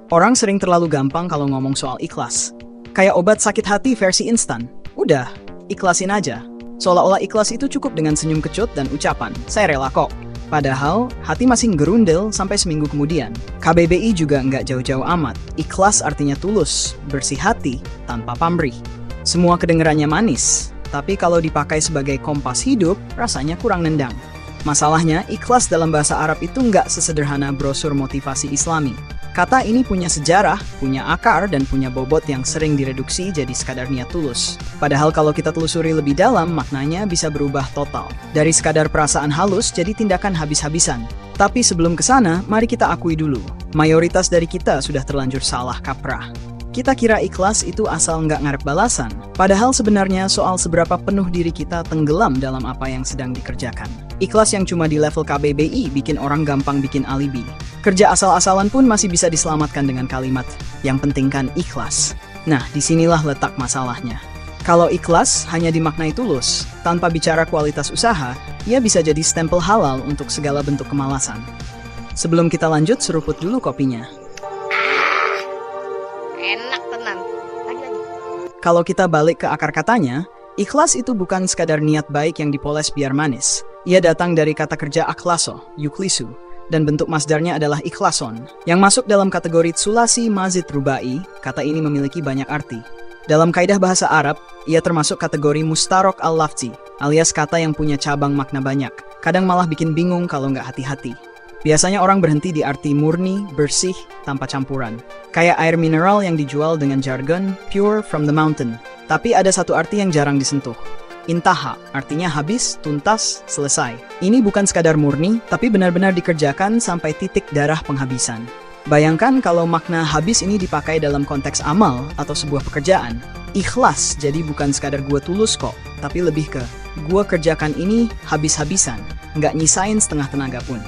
Orang sering terlalu gampang kalau ngomong soal ikhlas. Kayak obat sakit hati versi instan. Udah, ikhlasin aja. Seolah-olah ikhlas itu cukup dengan senyum kecut dan ucapan, "Saya rela kok." Padahal, hati masih gerundel sampai seminggu kemudian. KBBI juga nggak jauh-jauh amat. Ikhlas artinya tulus, bersih hati, tanpa pamrih. Semua kedengarannya manis, tapi kalau dipakai sebagai kompas hidup, rasanya kurang nendang. Masalahnya, ikhlas dalam bahasa Arab itu nggak sesederhana brosur motivasi Islami. Kata ini punya sejarah, punya akar, dan punya bobot yang sering direduksi jadi sekadar niat tulus. Padahal kalau kita telusuri lebih dalam, maknanya bisa berubah total. Dari sekadar perasaan halus jadi tindakan habis-habisan. Tapi sebelum ke sana, mari kita akui dulu. Mayoritas dari kita sudah terlanjur salah kaprah. Kita kira ikhlas itu asal nggak ngarep balasan. Padahal sebenarnya soal seberapa penuh diri kita tenggelam dalam apa yang sedang dikerjakan. Ikhlas yang cuma di level KBBI bikin orang gampang bikin alibi. Kerja asal-asalan pun masih bisa diselamatkan dengan kalimat, "Yang penting kan ikhlas." Nah, disinilah letak masalahnya. Kalau ikhlas hanya dimaknai tulus, tanpa bicara kualitas usaha, ia bisa jadi stempel halal untuk segala bentuk kemalasan. Sebelum kita lanjut, seruput dulu kopinya. Enak tenan. Lagi. Kalau kita balik ke akar katanya, ikhlas itu bukan sekadar niat baik yang dipoles biar manis. Ia datang dari kata kerja akhlaso, yuklisu, dan bentuk masdarnya adalah ikhlason. Yang masuk dalam kategori tsulasi mazid rubai, kata ini memiliki banyak arti. Dalam kaidah bahasa Arab, ia termasuk kategori mustarok al-lafzi, alias kata yang punya cabang makna banyak. Kadang malah bikin bingung kalau nggak hati-hati. Biasanya orang berhenti di arti murni, bersih, tanpa campuran. Kayak air mineral yang dijual dengan jargon pure from the mountain. Tapi ada satu arti yang jarang disentuh. Intaha, artinya habis, tuntas, selesai. Ini bukan sekadar murni, tapi benar-benar dikerjakan sampai titik darah penghabisan. Bayangkan kalau makna habis ini dipakai dalam konteks amal atau sebuah pekerjaan. Ikhlas jadi bukan sekadar gua tulus kok, tapi lebih ke gua kerjakan ini habis-habisan, nggak nyisain setengah tenaga pun.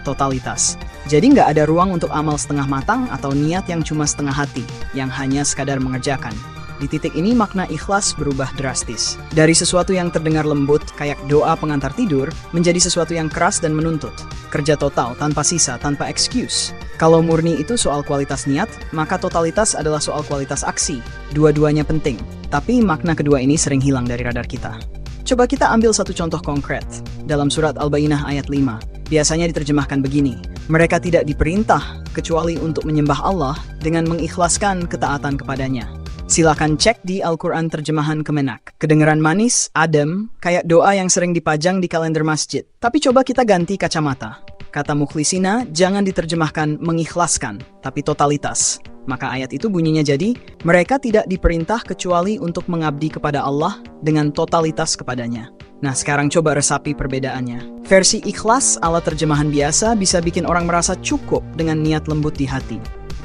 Totalitas. Jadi nggak ada ruang untuk amal setengah matang atau niat yang cuma setengah hati, yang hanya sekadar mengerjakan. Di titik ini makna ikhlas berubah drastis. Dari sesuatu yang terdengar lembut kayak doa pengantar tidur, menjadi sesuatu yang keras dan menuntut. Kerja total, tanpa sisa, tanpa excuse. Kalau murni itu soal kualitas niat, maka totalitas adalah soal kualitas aksi. Dua-duanya penting. Tapi makna kedua ini sering hilang dari radar kita. Coba kita ambil satu contoh konkret. Dalam surat Al-Baqarah ayat 5, biasanya diterjemahkan begini. Mereka tidak diperintah kecuali untuk menyembah Allah dengan mengikhlaskan ketaatan kepadanya. Silakan cek di Al-Quran terjemahan Kemenak. Kedengeran manis, adem, kayak doa yang sering dipajang di kalender masjid. Tapi coba kita ganti kacamata. Kata mukhlisina jangan diterjemahkan mengikhlaskan, tapi totalitas. Maka ayat itu bunyinya jadi, mereka tidak diperintah kecuali untuk mengabdi kepada Allah dengan totalitas kepadanya. Nah, sekarang coba resapi perbedaannya. Versi ikhlas ala terjemahan biasa bisa bikin orang merasa cukup dengan niat lembut di hati.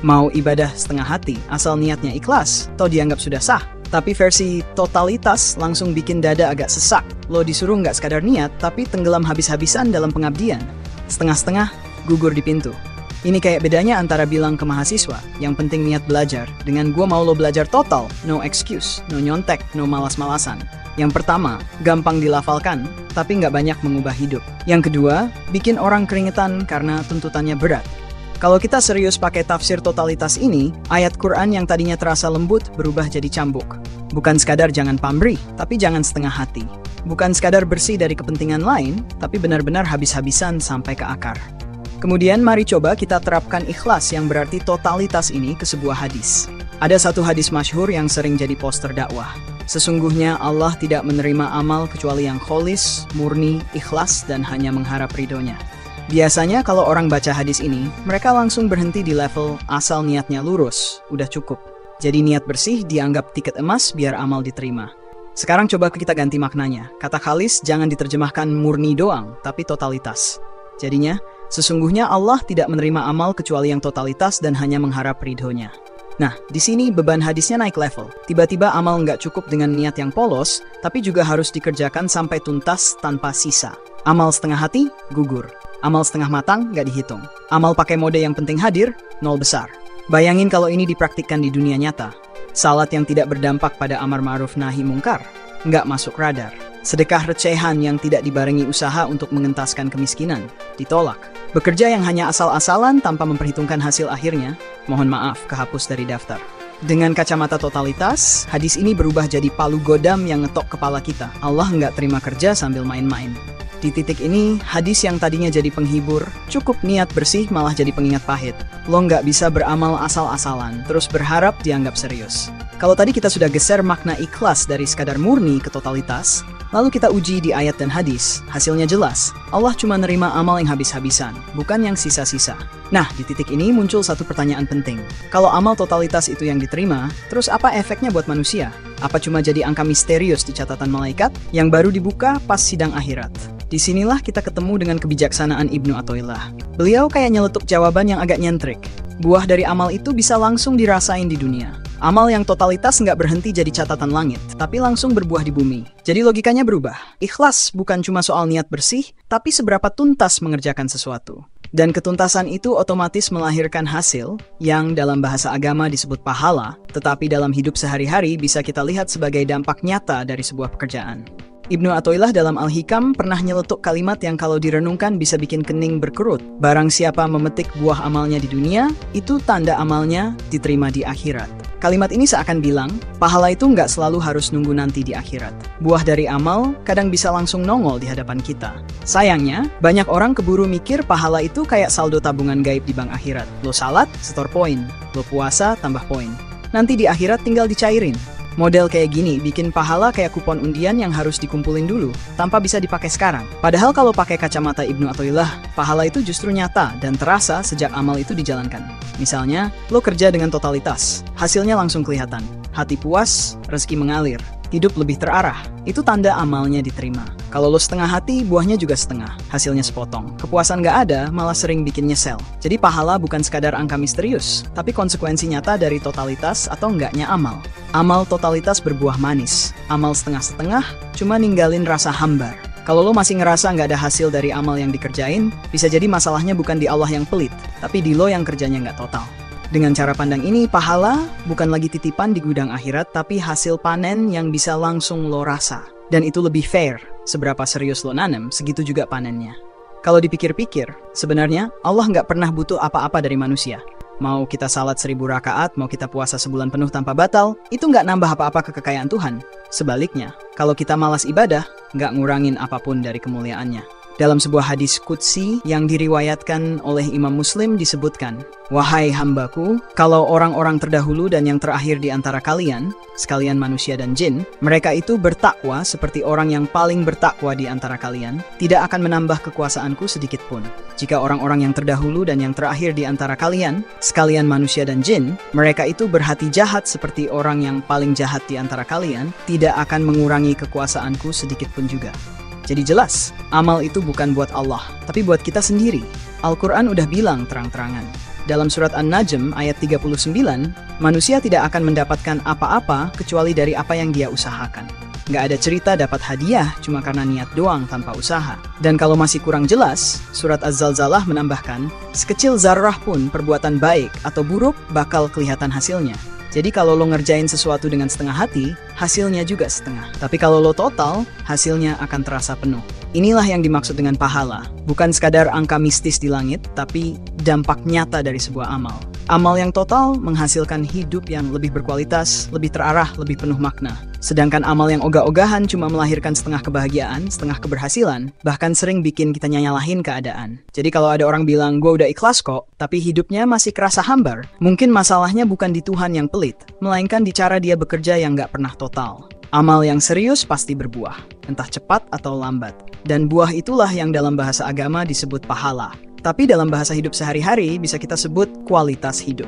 Mau ibadah setengah hati, asal niatnya ikhlas, toh dianggap sudah sah. Tapi versi totalitas langsung bikin dada agak sesak. Lo disuruh nggak sekadar niat, tapi tenggelam habis-habisan dalam pengabdian. Setengah-setengah, gugur di pintu. Ini kayak bedanya antara bilang ke mahasiswa, yang penting niat belajar, dengan gua mau lo belajar total, no excuse, no nyontek, no malas-malasan. Yang pertama, gampang dilafalkan, tapi nggak banyak mengubah hidup. Yang kedua, bikin orang keringetan karena tuntutannya berat. Kalau kita serius pakai tafsir totalitas ini, ayat Quran yang tadinya terasa lembut berubah jadi cambuk. Bukan sekadar jangan pamrih, tapi jangan setengah hati. Bukan sekadar bersih dari kepentingan lain, tapi benar-benar habis-habisan sampai ke akar. Kemudian mari coba kita terapkan ikhlas yang berarti totalitas ini ke sebuah hadis. Ada satu hadis masyhur yang sering jadi poster dakwah. Sesungguhnya Allah tidak menerima amal kecuali yang kholis, murni, ikhlas, dan hanya mengharap ridhonya. Biasanya kalau orang baca hadis ini, mereka langsung berhenti di level asal niatnya lurus, udah cukup. Jadi niat bersih dianggap tiket emas biar amal diterima. Sekarang coba kita ganti maknanya. Kata khalis jangan diterjemahkan murni doang, tapi totalitas. Jadinya, sesungguhnya Allah tidak menerima amal kecuali yang totalitas dan hanya mengharap ridhonya. Nah, di sini beban hadisnya naik level. Tiba-tiba amal nggak cukup dengan niat yang polos, tapi juga harus dikerjakan sampai tuntas tanpa sisa. Amal setengah hati, gugur. Amal setengah matang, nggak dihitung. Amal pakai mode yang penting hadir, nol besar. Bayangin kalau ini dipraktikkan di dunia nyata. Salat yang tidak berdampak pada amar ma'ruf nahi mungkar, nggak masuk radar. Sedekah recehan yang tidak dibarengi usaha untuk mengentaskan kemiskinan, ditolak. Bekerja yang hanya asal-asalan tanpa memperhitungkan hasil akhirnya, mohon maaf, kehapus dari daftar. Dengan kacamata totalitas, hadis ini berubah jadi palu godam yang ngetok kepala kita. Allah nggak terima kerja sambil main-main. Di titik ini, hadis yang tadinya jadi penghibur, cukup niat bersih malah jadi pengingat pahit. Lo nggak bisa beramal asal-asalan, terus berharap dianggap serius. Kalau tadi kita sudah geser makna ikhlas dari sekadar murni ke totalitas, lalu kita uji di ayat dan hadis, hasilnya jelas. Allah cuma nerima amal yang habis-habisan, bukan yang sisa-sisa. Nah, di titik ini muncul satu pertanyaan penting. Kalau amal totalitas itu yang diterima, terus apa efeknya buat manusia? Apa cuma jadi angka misterius di catatan malaikat yang baru dibuka pas sidang akhirat? Disinilah kita ketemu dengan kebijaksanaan Ibnu Athaillah. Beliau kayak nyeletuk jawaban yang agak nyentrik. Buah dari amal itu bisa langsung dirasain di dunia. Amal yang totalitas nggak berhenti jadi catatan langit, tapi langsung berbuah di bumi. Jadi logikanya berubah. Ikhlas bukan cuma soal niat bersih, tapi seberapa tuntas mengerjakan sesuatu. Dan ketuntasan itu otomatis melahirkan hasil yang dalam bahasa agama disebut pahala, tetapi dalam hidup sehari-hari bisa kita lihat sebagai dampak nyata dari sebuah pekerjaan. Ibnu Athaillah dalam Al-Hikam pernah nyeletuk kalimat yang kalau direnungkan bisa bikin kening berkerut. Barang siapa memetik buah amalnya di dunia, itu tanda amalnya diterima di akhirat. Kalimat ini seakan bilang, pahala itu nggak selalu harus nunggu nanti di akhirat. Buah dari amal kadang bisa langsung nongol di hadapan kita. Sayangnya, banyak orang keburu mikir pahala itu kayak saldo tabungan gaib di bank akhirat. Lo salat, setor poin. Lo puasa, tambah poin. Nanti di akhirat tinggal dicairin. Model kayak gini bikin pahala kayak kupon undian yang harus dikumpulin dulu, tanpa bisa dipakai sekarang. Padahal kalau pakai kacamata Ibnu Athaillah, pahala itu justru nyata dan terasa sejak amal itu dijalankan. Misalnya, lo kerja dengan totalitas, hasilnya langsung kelihatan. Hati puas, rezeki mengalir, hidup lebih terarah. Itu tanda amalnya diterima. Kalau lo setengah hati, buahnya juga setengah. Hasilnya sepotong. Kepuasan nggak ada, malah sering bikin nyesel. Jadi pahala bukan sekadar angka misterius, tapi konsekuensi nyata dari totalitas atau enggaknya amal. Amal totalitas berbuah manis. Amal setengah-setengah, cuma ninggalin rasa hambar. Kalau lo masih ngerasa nggak ada hasil dari amal yang dikerjain, bisa jadi masalahnya bukan di Allah yang pelit, tapi di lo yang kerjanya nggak total. Dengan cara pandang ini, pahala bukan lagi titipan di gudang akhirat, tapi hasil panen yang bisa langsung lo rasa. Dan itu lebih fair. Seberapa serius lo nanem, segitu juga panennya. Kalau dipikir-pikir, sebenarnya Allah nggak pernah butuh apa-apa dari manusia. Mau kita salat 1000 rakaat, mau kita puasa sebulan penuh tanpa batal, itu nggak nambah apa-apa ke kekayaan Tuhan. Sebaliknya, kalau kita malas ibadah, nggak ngurangin apapun dari kemuliaannya. Dalam sebuah hadis qudsi yang diriwayatkan oleh Imam Muslim disebutkan, "Wahai hambaku, kalau orang-orang terdahulu dan yang terakhir di antara kalian, sekalian manusia dan jin, mereka itu bertakwa seperti orang yang paling bertakwa di antara kalian, tidak akan menambah kekuasaanku sedikit pun. Jika orang-orang yang terdahulu dan yang terakhir di antara kalian, sekalian manusia dan jin, mereka itu berhati jahat seperti orang yang paling jahat di antara kalian, tidak akan mengurangi kekuasaanku sedikit pun juga." Jadi jelas, amal itu bukan buat Allah, tapi buat kita sendiri. Al-Quran udah bilang terang-terangan. Dalam surat An-Najm ayat 39, manusia tidak akan mendapatkan apa-apa kecuali dari apa yang dia usahakan. Nggak ada cerita dapat hadiah cuma karena niat doang tanpa usaha. Dan kalau masih kurang jelas, surat Az-Zalzalah menambahkan, sekecil zarrah pun perbuatan baik atau buruk bakal kelihatan hasilnya. Jadi kalau lo ngerjain sesuatu dengan setengah hati, hasilnya juga setengah. Tapi kalau lo total, hasilnya akan terasa penuh. Inilah yang dimaksud dengan pahala. Bukan sekadar angka mistis di langit, tapi dampak nyata dari sebuah amal. Amal yang total menghasilkan hidup yang lebih berkualitas, lebih terarah, lebih penuh makna. Sedangkan amal yang ogah-ogahan cuma melahirkan setengah kebahagiaan, setengah keberhasilan, bahkan sering bikin kita nyalahin keadaan. Jadi kalau ada orang bilang, gue udah ikhlas kok, tapi hidupnya masih kerasa hambar, mungkin masalahnya bukan di Tuhan yang pelit, melainkan di cara dia bekerja yang gak pernah total. Amal yang serius pasti berbuah, entah cepat atau lambat. Dan buah itulah yang dalam bahasa agama disebut pahala. Tapi dalam bahasa hidup sehari-hari bisa kita sebut kualitas hidup.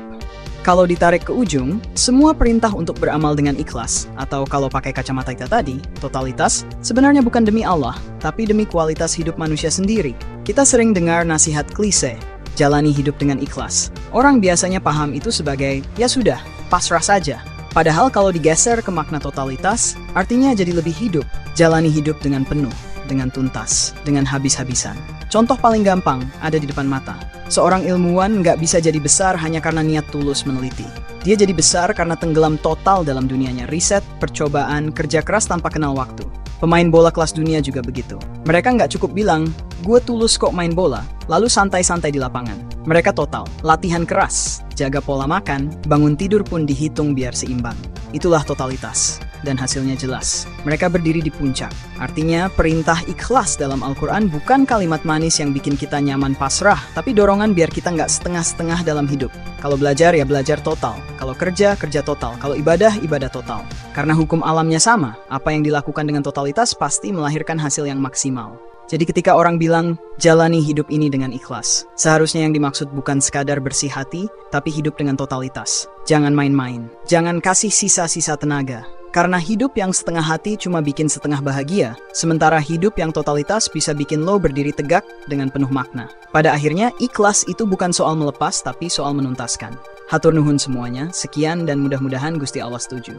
Kalau ditarik ke ujung, semua perintah untuk beramal dengan ikhlas, atau kalau pakai kacamata kita tadi, totalitas, sebenarnya bukan demi Allah, tapi demi kualitas hidup manusia sendiri. Kita sering dengar nasihat klise, jalani hidup dengan ikhlas. Orang biasanya paham itu sebagai, ya sudah, pasrah saja. Padahal kalau digeser ke makna totalitas, artinya jadi lebih hidup. Jalani hidup dengan penuh, dengan tuntas, dengan habis-habisan. Contoh paling gampang ada di depan mata. Seorang ilmuwan nggak bisa jadi besar hanya karena niat tulus meneliti. Dia jadi besar karena tenggelam total dalam dunianya, riset, percobaan, kerja keras tanpa kenal waktu. Pemain bola kelas dunia juga begitu. Mereka nggak cukup bilang, gue tulus kok main bola, lalu santai-santai di lapangan. Mereka total, latihan keras, jaga pola makan, bangun tidur pun dihitung biar seimbang. Itulah totalitas. Dan hasilnya jelas. Mereka berdiri di puncak. Artinya, perintah ikhlas dalam Al-Quran bukan kalimat manis yang bikin kita nyaman pasrah, tapi dorongan biar kita nggak setengah-setengah dalam hidup. Kalau belajar, ya belajar total. Kalau kerja, kerja total. Kalau ibadah, ibadah total. Karena hukum alamnya sama, apa yang dilakukan dengan totalitas pasti melahirkan hasil yang maksimal. Jadi ketika orang bilang, jalani hidup ini dengan ikhlas, seharusnya yang dimaksud bukan sekadar bersih hati, tapi hidup dengan totalitas. Jangan main-main. Jangan kasih sisa-sisa tenaga. Karena hidup yang setengah hati cuma bikin setengah bahagia, sementara hidup yang totalitas bisa bikin lo berdiri tegak dengan penuh makna. Pada akhirnya, ikhlas itu bukan soal melepas, tapi soal menuntaskan. Hatur nuhun semuanya, sekian dan mudah-mudahan Gusti Allah setuju.